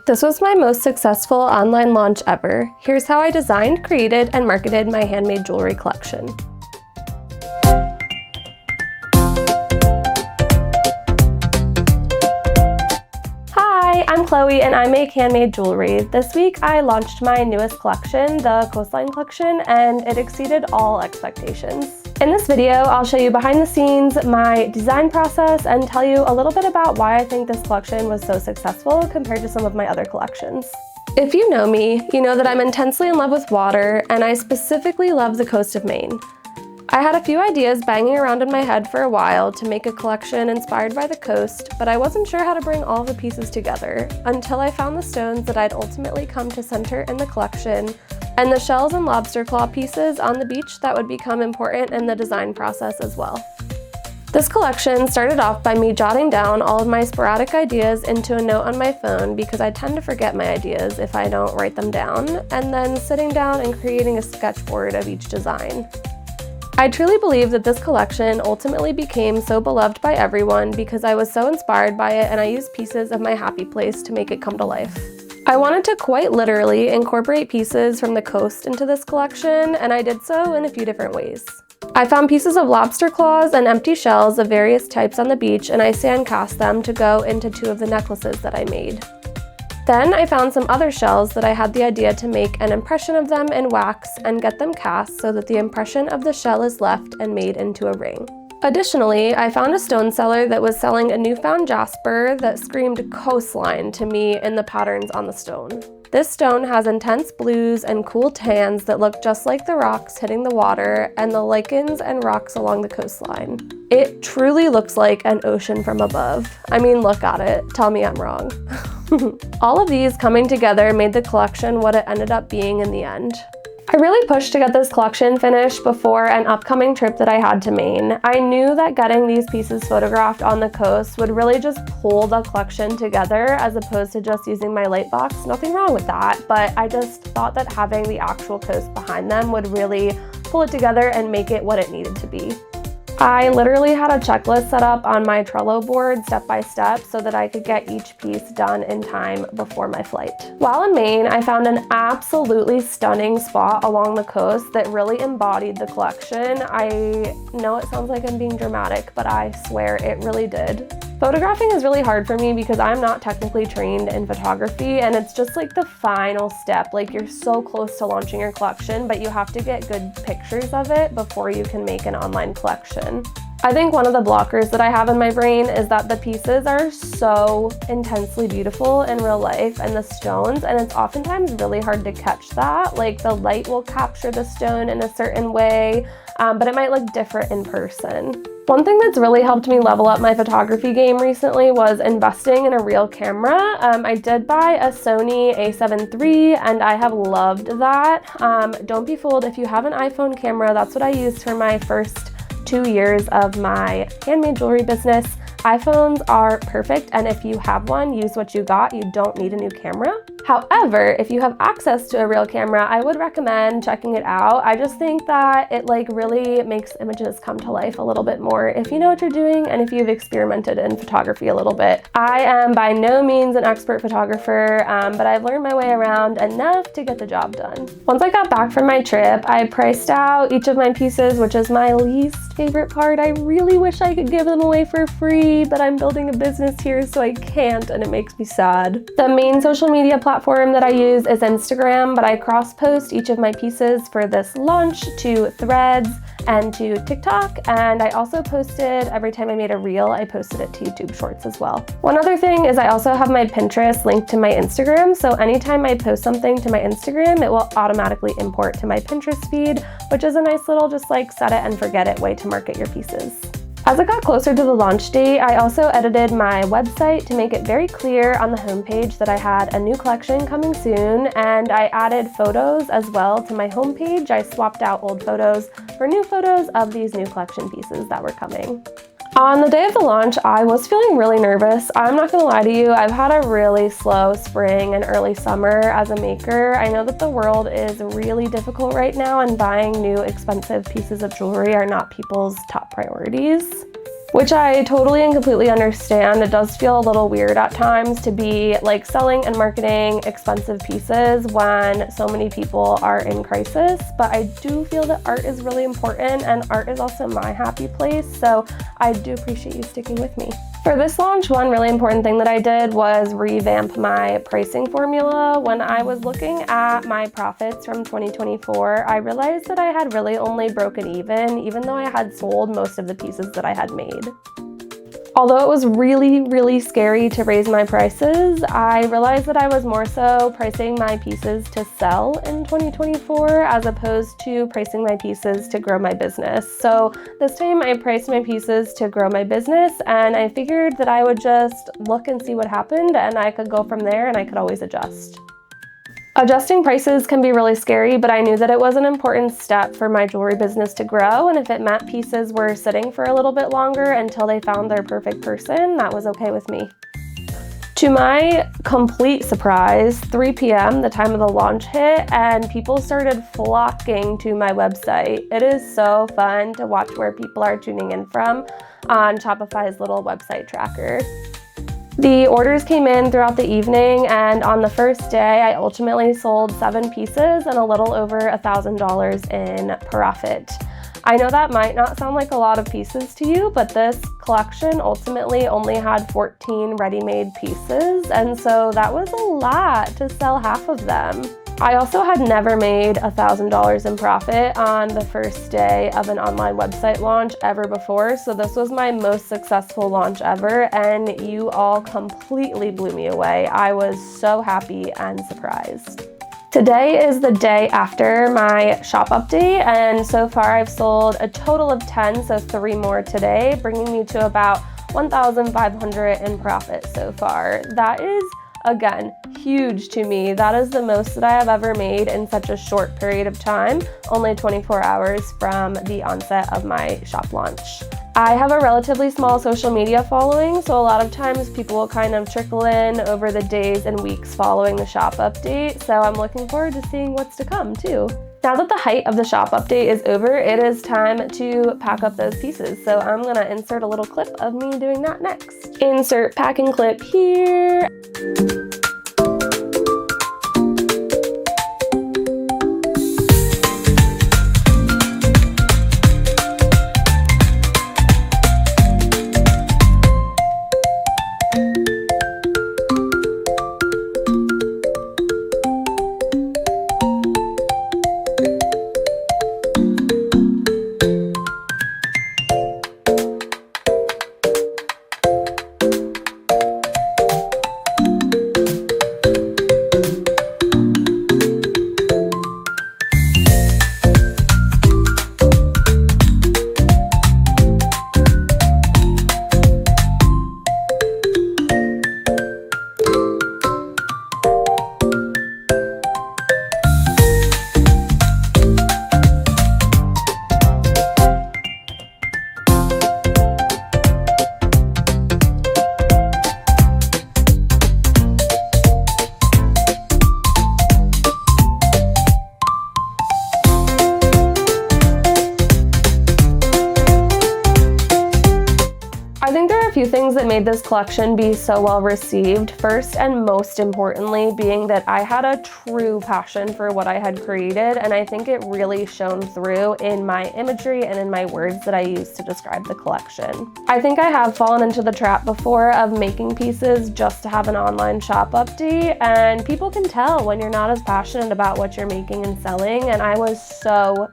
This was my most successful online launch ever. Here's how I designed, created, and marketed my handmade jewelry collection. Hi, I'm Chloe and I make handmade jewelry. This week I launched my newest collection, the Coastline collection, and it exceeded all expectations. In this video, I'll show you behind the scenes, my design process, and tell you a little bit about why I think this collection was so successful compared to some of my other collections. If you know me, you know that I'm intensely in love with water, and I specifically love the coast of Maine. I had a few ideas banging around in my head for a while to make a collection inspired by the coast, but I wasn't sure how to bring all the pieces together until I found the stones that I'd ultimately come to center in the collection and the shells and lobster claw pieces on the beach that would become important in the design process as well. This collection started off by me jotting down all of my sporadic ideas into a note on my phone because I tend to forget my ideas if I don't write them down, and then sitting down and creating a sketchboard of each design. I truly believe that this collection ultimately became so beloved by everyone because I was so inspired by it and I used pieces of my happy place to make it come to life. I wanted to quite literally incorporate pieces from the coast into this collection, and I did so in a few different ways. I found pieces of lobster claws and empty shells of various types on the beach, and I sand cast them to go into two of the necklaces that I made. Then I found some other shells that I had the idea to make an impression of them in wax and get them cast so that the impression of the shell is left and made into a ring. Additionally, I found a stone seller that was selling a newfound jasper that screamed coastline to me in the patterns on the stone. This stone has intense blues and cool tans that look just like the rocks hitting the water and the lichens and rocks along the coastline. It truly looks like an ocean from above. I mean, look at it. Tell me I'm wrong. All of these coming together made the collection what it ended up being in the end. I really pushed to get this collection finished before an upcoming trip that I had to Maine. I knew that getting these pieces photographed on the coast would really just pull the collection together as opposed to just using my light box. Nothing wrong with that, but I just thought that having the actual coast behind them would really pull it together and make it what it needed to be. I literally had a checklist set up on my Trello board step by step so that I could get each piece done in time before my flight. While in Maine, I found an absolutely stunning spot along the coast that really embodied the collection. I know it sounds like I'm being dramatic, but I swear it really did. Photographing is really hard for me because I'm not technically trained in photography, and it's just like the final step. Like, you're so close to launching your collection, but you have to get good pictures of it before you can make an online collection. I think one of the blockers that I have in my brain is that the pieces are so intensely beautiful in real life and the stones, and it's oftentimes really hard to catch that. Like, the light will capture the stone in a certain way, but it might look different in person. One thing that's really helped me level up my photography game recently was investing in a real camera. I did buy a Sony a7 III and I have loved that. Don't be fooled if you have an iPhone camera. That's what I used for my first 2 years of my handmade jewelry business. iPhones are perfect, and if you have one, use what you got. You don't need a new camera. However, if you have access to a real camera, I would recommend checking it out. I just think that it really makes images come to life a little bit more if you know what you're doing and if you've experimented in photography a little bit. I am by no means an expert photographer, but I've learned my way around enough to get the job done. Once I got back from my trip, I priced out each of my pieces, which is my least favorite part. I really wish I could give them away for free, but I'm building a business here, so I can't, and it makes me sad. The main social media platform that I use is Instagram, but I cross-post each of my pieces for this launch to Threads and to TikTok, and I also posted, every time I made a reel, I posted it to YouTube Shorts as well. One other thing is I also have my Pinterest linked to my Instagram, so anytime I post something to my Instagram, it will automatically import to my Pinterest feed, which is a nice little just like set it and forget it way to market your pieces. As it got closer to the launch date, I also edited my website to make it very clear on the homepage that I had a new collection coming soon, and I added photos as well to my homepage. I swapped out old photos for new photos of these new collection pieces that were coming. On the day of the launch, I was feeling really nervous. I'm not gonna lie to you, I've had a really slow spring and early summer as a maker. I know that the world is really difficult right now and buying new expensive pieces of jewelry are not people's top priorities. which I totally and completely understand. It does feel a little weird at times to be like selling and marketing expensive pieces when so many people are in crisis, but I do feel that art is really important and art is also my happy place, so I do appreciate you sticking with me. For this launch, one really important thing that I did was revamp my pricing formula. When I was looking at my profits from 2024, I realized that I had really only broken even though I had sold most of the pieces that I had made. Although it was really scary to raise my prices, I realized that I was more so pricing my pieces to sell in 2024 as opposed to pricing my pieces to grow my business. So this time I priced my pieces to grow my business, and I figured that I would just look and see what happened, and I could go from there and I could always adjust. Adjusting prices can be really scary, but I knew that it was an important step for my jewelry business to grow, and if it meant pieces were sitting for a little bit longer until they found their perfect person, that was okay with me. To my complete surprise, 3 p.m., the time of the launch hit, and people started flocking to my website. It is so fun to watch where people are tuning in from on Shopify's little website tracker. The orders came in throughout the evening, and on the first day, I ultimately sold 7 pieces and a little over $1,000 in profit. I know that might not sound like a lot of pieces to you, but this collection ultimately only had 14 ready-made pieces, and so that was a lot to sell half of them. I also had never made $1,000 in profit on the first day of an online website launch ever before, so this was my most successful launch ever, and you all completely blew me away. I was so happy and surprised. Today is the day after my shop update, and so far I've sold a total of 10, so 3 more today, bringing me to about $1,500 in profit so far. That is, again, huge to me. That is the most that I have ever made in such a short period of time, only 24 hours from the onset of my shop launch. I have a relatively small social media following, so a lot of times people will kind of trickle in over the days and weeks following the shop update, so I'm looking forward to seeing what's to come too. Now that the height of the shop update is over, it is time to pack up those pieces, so I'm gonna insert a little clip of me doing that next. Insert packing clip here. Few things that made this collection be so well received. First and most importantly being that I had a true passion for what I had created, and I think it really shone through in my imagery and in my words that I used to describe the collection. I think I have fallen into the trap before of making pieces just to have an online shop update, and people can tell when you're not as passionate about what you're making and selling, and I was so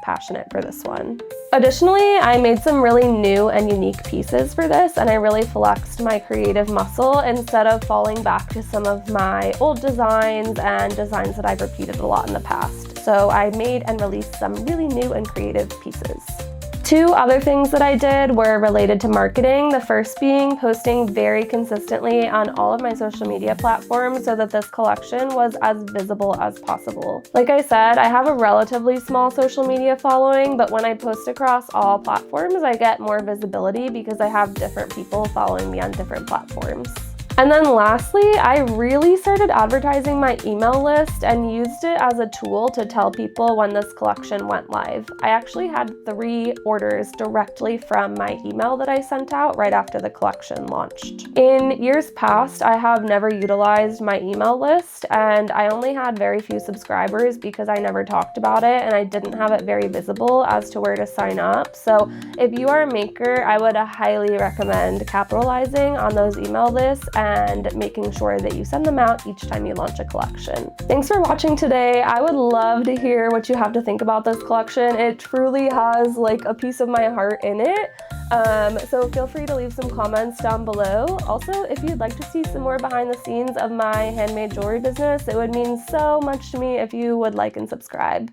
passionate for this one. Additionally, I made some really new and unique pieces for this, and I really flexed my creative muscle instead of falling back to some of my old designs and designs that I've repeated a lot in the past. So I made and released some really new and creative pieces. 2 other things that I did were related to marketing. The first being posting very consistently on all of my social media platforms so that this collection was as visible as possible. Like I said, I have a relatively small social media following, but when I post across all platforms, I get more visibility because I have different people following me on different platforms. And then lastly, I really started advertising my email list and used it as a tool to tell people when this collection went live. I actually had 3 orders directly from my email that I sent out right after the collection launched. In years past, I have never utilized my email list, and I only had very few subscribers because I never talked about it and I didn't have it very visible as to where to sign up. So if you are a maker, I would highly recommend capitalizing on those email lists and making sure that you send them out each time you launch a collection. Thanks for watching today. I would love to hear what you have to think about this collection. It truly has like a piece of my heart in it. So feel free to leave some comments down below. Also, if you'd like to see some more behind the scenes of my handmade jewelry business, it would mean so much to me if you would like and subscribe.